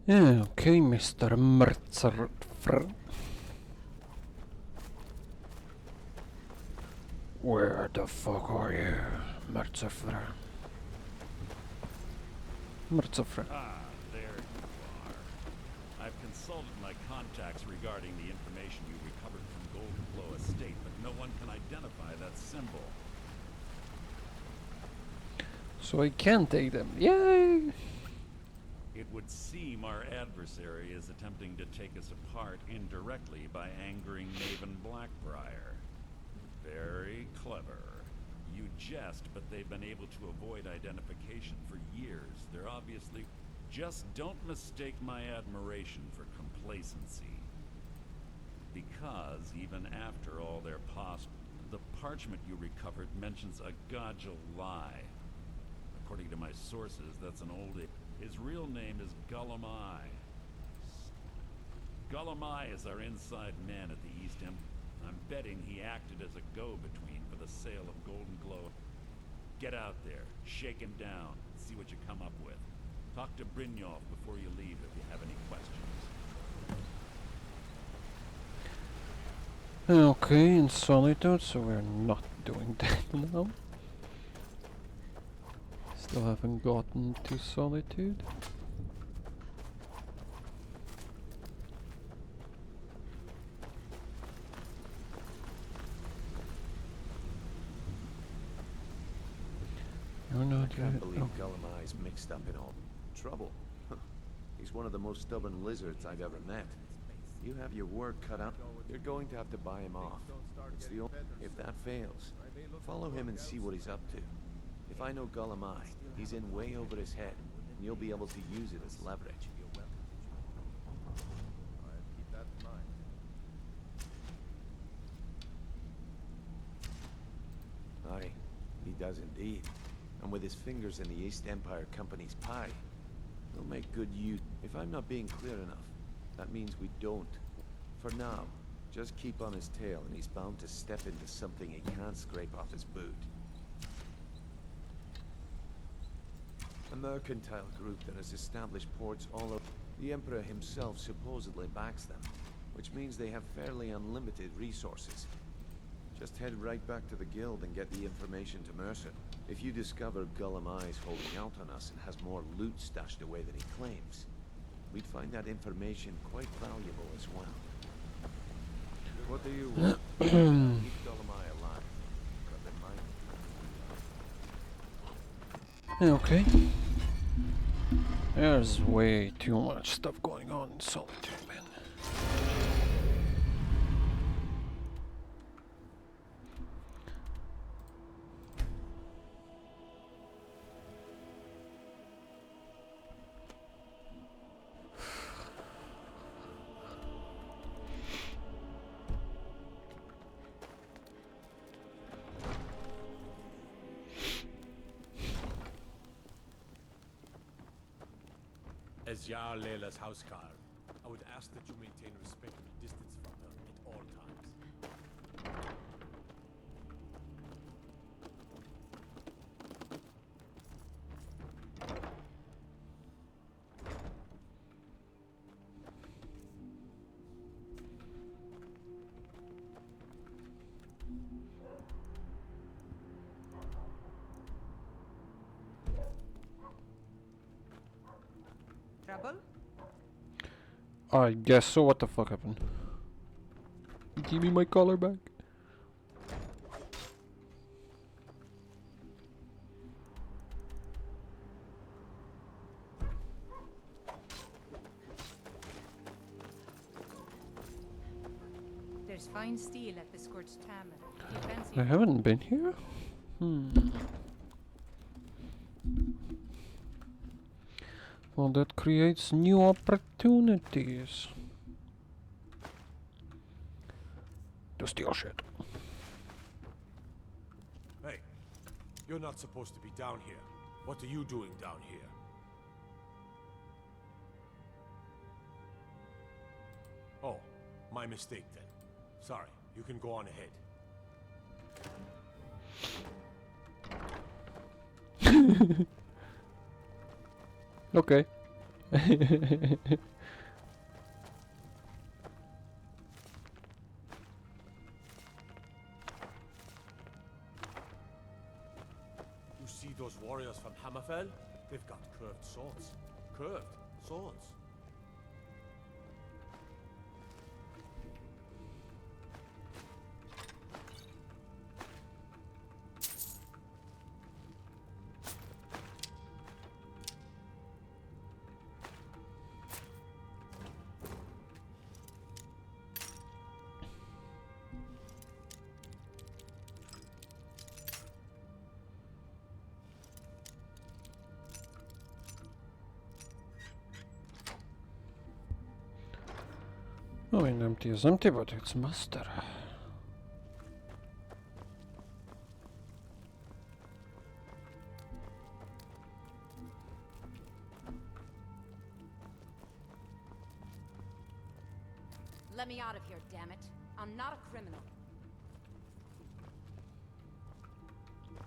Okay, Mr. Mercer. Where the fuck are you, Mercer? Mercer. Ah, there you are. I've consulted my contacts regarding the information you recovered from Golden Glow Estate, but no one can identify that symbol. So I can take them. Yay! It would seem our adversary is attempting to take us apart indirectly by angering Maven Blackbriar. Very clever. You jest, but they've been able to avoid identification for years. They're obviously... Just don't mistake my admiration for complacency. Because even after all their past, the parchment you recovered mentions a Gajal lie. According to my sources, that's an old... His real name is Gullumai. Gullumai is our inside man at the East Empire. I'm betting he acted as a go-between for the sale of Golden Glow. Get out there, shake him down, see what you come up with. Talk to Brynjolf before you leave if you have any questions. Okay, in Solitude, so we're not doing that now. Still haven't gotten to Solitude. I can't believe Gullumai's mixed up in all trouble. He's one of the most stubborn lizards I've ever met. You have your work cut out. You're going to have to buy him off. It's the only... If that fails, follow him and see what he's up to. If I know Gullumai, he's in way over his head, and you'll be able to use it as leverage. Keep that in mind. Aye, he does indeed. And with his fingers in the East Empire Company's pie, he'll make good use. If I'm not being clear enough, that means we don't. For now, just keep on his tail and he's bound to step into something he can't scrape off his boot. A mercantile group that has established ports all over. The Emperor himself supposedly backs them, which means they have fairly unlimited resources. Just head right back to the guild and get the information to Mercer. If you discover Gullumai's holding out on us and has more loot stashed away than he claims, we'd find that information quite valuable as well. What do you want? Keep Gullumai alive. But Okay. There's way too much stuff going on in Solitude, man. As Jarl Layla's housecarl, I would ask that you maintain respectful distance from her at all times. Trouble? I guess so. What the fuck happened? Give me my collar back. There's fine steel at the Scorched Tamar. Do you fancy I it? haven't been here. Well, that creates new opportunities to steal shit. Hey, you're not supposed to be down here. What are you doing down here? Oh, my mistake then. Sorry, you can go on ahead. Okay, You see those warriors from Hammerfell? They've got curved swords. Curved swords. I mean, empty is empty, but it's master. Let me out of here, damn it. I'm not a criminal.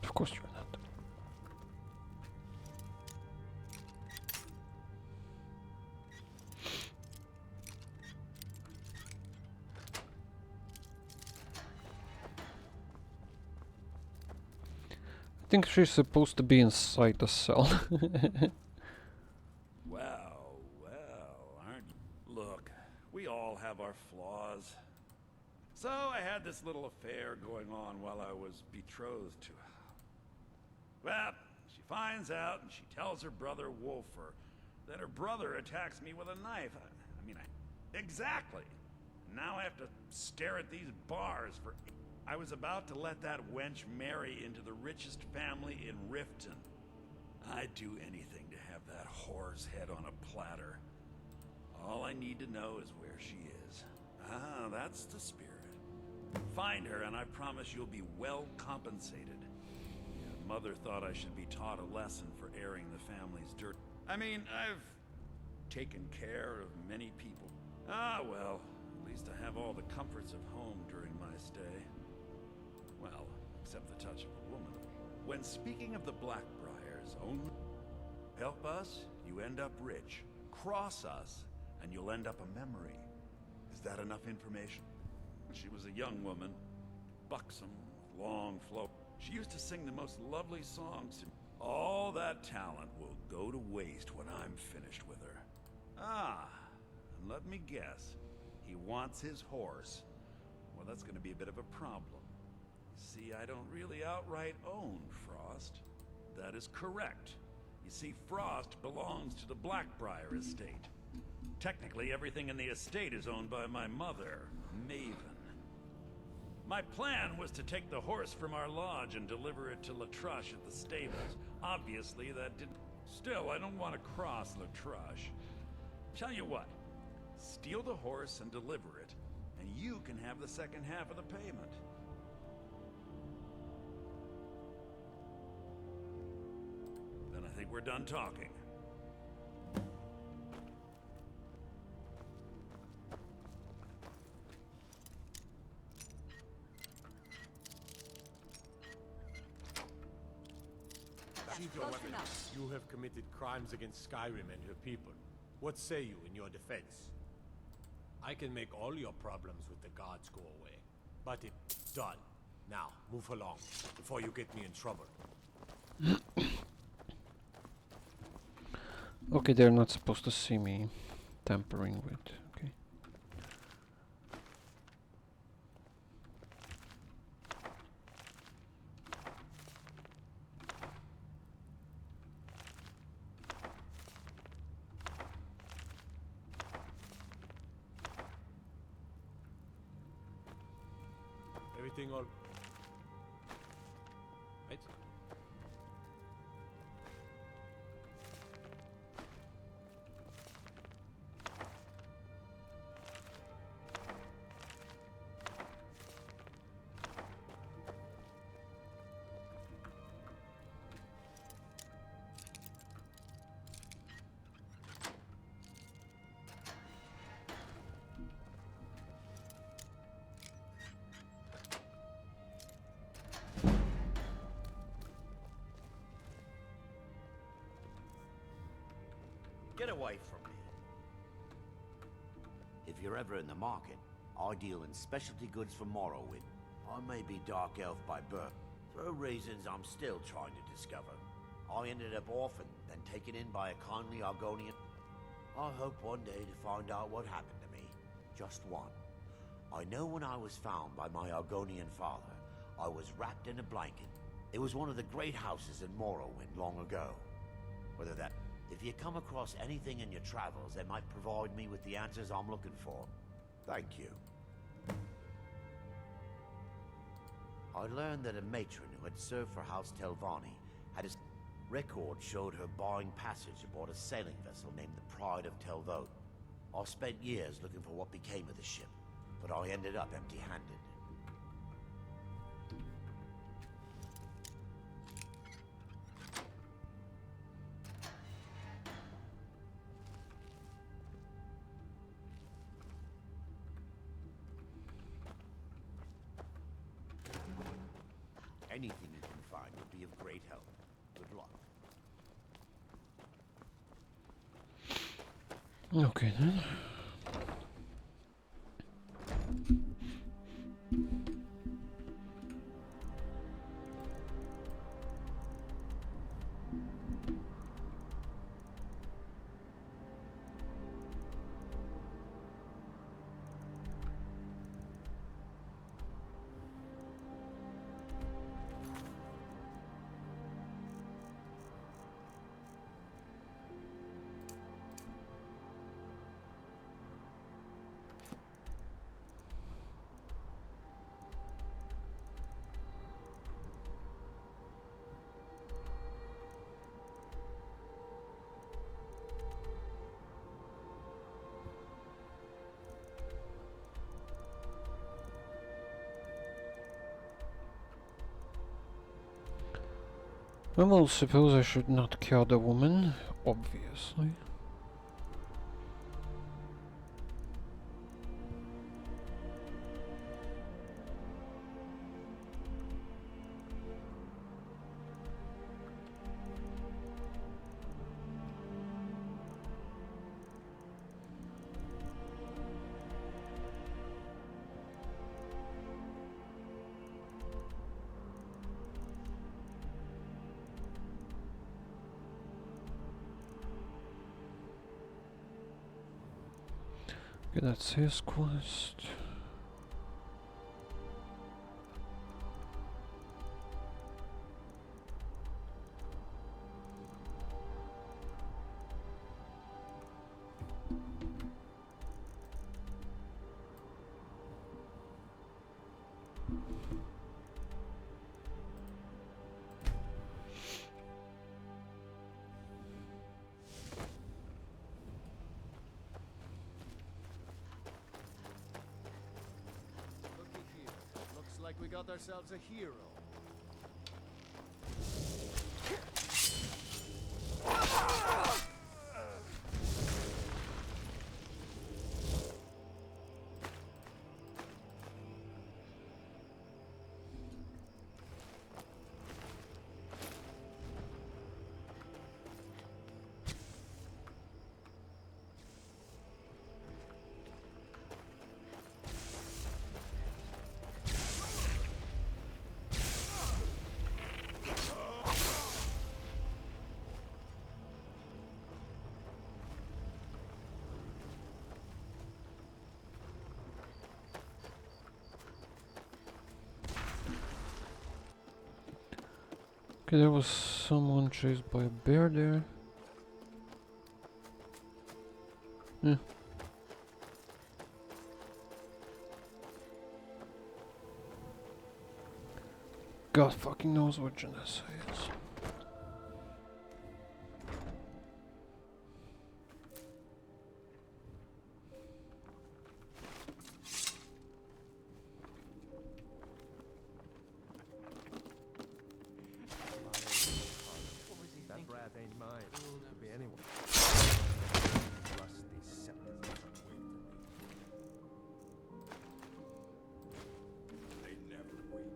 Of course you're not. I think she's supposed to be inside the cell. Well, aren't you? Look, we all have our flaws. So I had this little affair going on while I was betrothed to her. Well, she finds out and she tells her brother Wolfer that her brother attacks me with a knife. Exactly. Now I have to stare at these bars for... I was about to let that wench marry into the richest family in Riften. I'd do anything to have that whore's head on a platter. All I need to know is where she is. Ah, that's the spirit. Find her and I promise you'll be well compensated. Your mother thought I should be taught a lesson for airing the family's dirt. I mean, I've taken care of many people. Ah, well, at least I have all the comforts of home during my stay. Well, except the touch of a woman. When speaking of the Blackbriars, only help us, you end up rich. Cross us, and you'll end up a memory. Is that enough information? She was a young woman, buxom, with long flow. She used to sing the most lovely songs to me. All that talent will go to waste when I'm finished with her. Ah, and let me guess. He wants his horse. Well, that's going to be a bit of a problem. See, I don't really outright own Frost. That is correct. You see, Frost belongs to the Blackbriar estate. Technically, everything in the estate is owned by my mother, Maven. My plan was to take the horse from our lodge and deliver it to Latrush at the stables. Obviously, that didn't... Still, I don't want to cross Latrush. Tell you what, steal the horse and deliver it, and you can have the second half of the payment. Then I think we're done talking. Sheathe your weapons. You have committed crimes against Skyrim and her people. What say you in your defense? I can make all your problems with the gods go away. But it's done. Now, move along, before you get me in trouble. Okay, they're not supposed to see me tampering with. Okay. Everything all... Right? Get away from me. If you're ever in the market, I deal in specialty goods for Morrowind. I may be Dark Elf by birth, for reasons I'm still trying to discover. I ended up orphaned, then taken in by a kindly Argonian. I hope one day to find out what happened to me. Just one. I know when I was found by my Argonian father, I was wrapped in a blanket. It was one of the great houses in Morrowind long ago. Whether that... If you come across anything in your travels that might provide me with the answers I'm looking for, thank you. I learned that a matron who had served for House Telvanni had a record showed her buying passage aboard a sailing vessel named the Pride of Telvote. I spent years looking for what became of the ship, but I ended up empty-handed. Anything you can find would be of great help. Good luck. Okay then. Well, suppose I should not kill the woman, obviously. Okay, that's his quest. Like we got ourselves a hero. Okay, there was someone chased by a bear there. Yeah. God fucking knows what Janessa is. That brat ain't mine. Could be anyone. Rusty scepter doesn't wait for me. They never wait.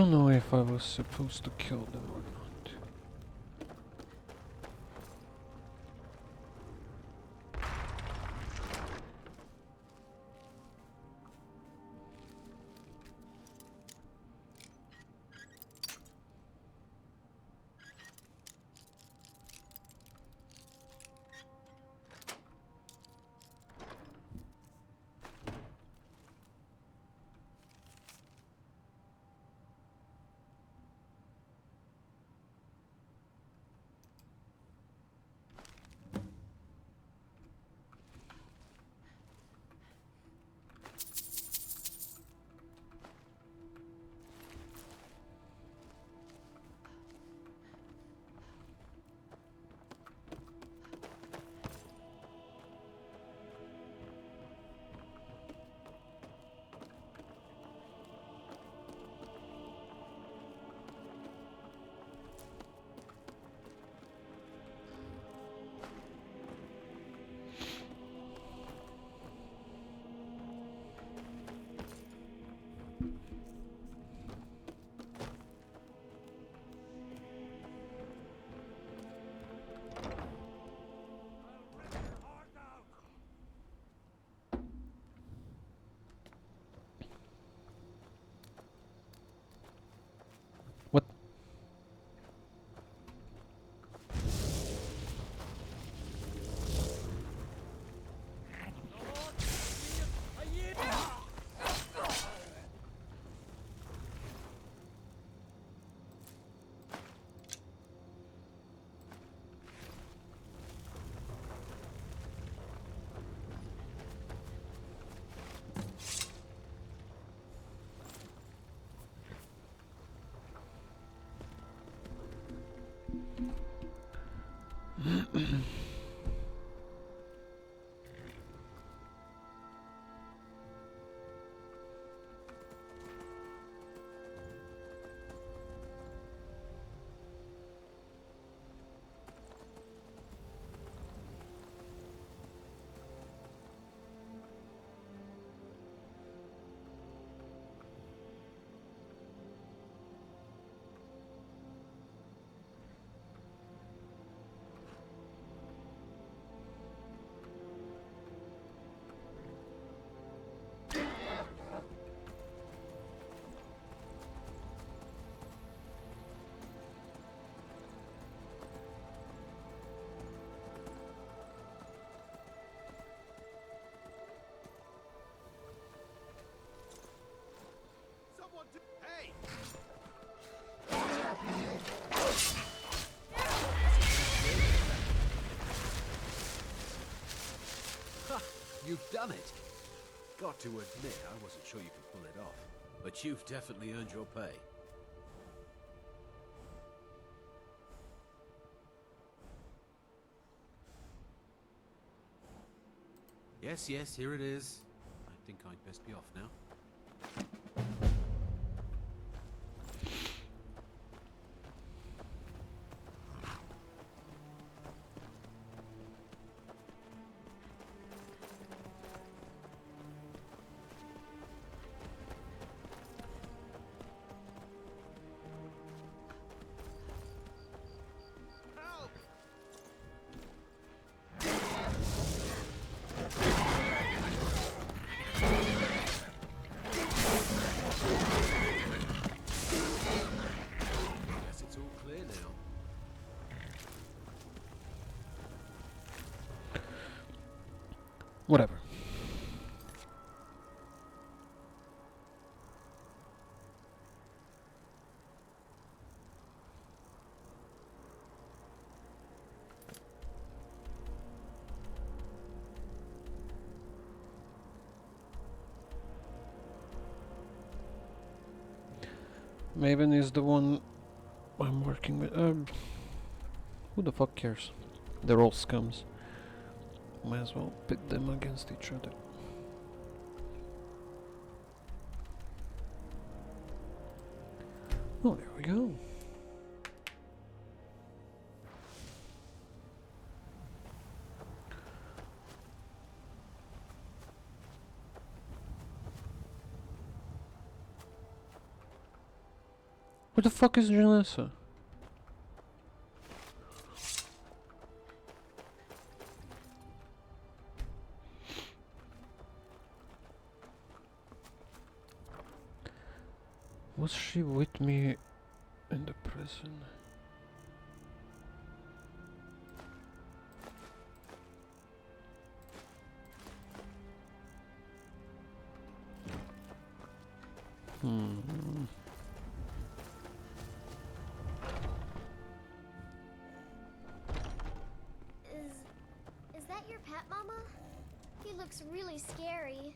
don't know if I was supposed to kill them or not. What? Hey! You've done it! Got to admit, I wasn't sure you could pull it off. But you've definitely earned your pay. Yes, yes, here it is. I think I'd best be off now. Guess it's all clear now. Whatever. Maven is the one I'm working with. Who the fuck cares? They're all scums. Might as well pit them against each other. Oh, there we go. Where the fuck is Janessa? Was she with me in the prison? Hmm. Is that your pet, Mama? He looks really scary.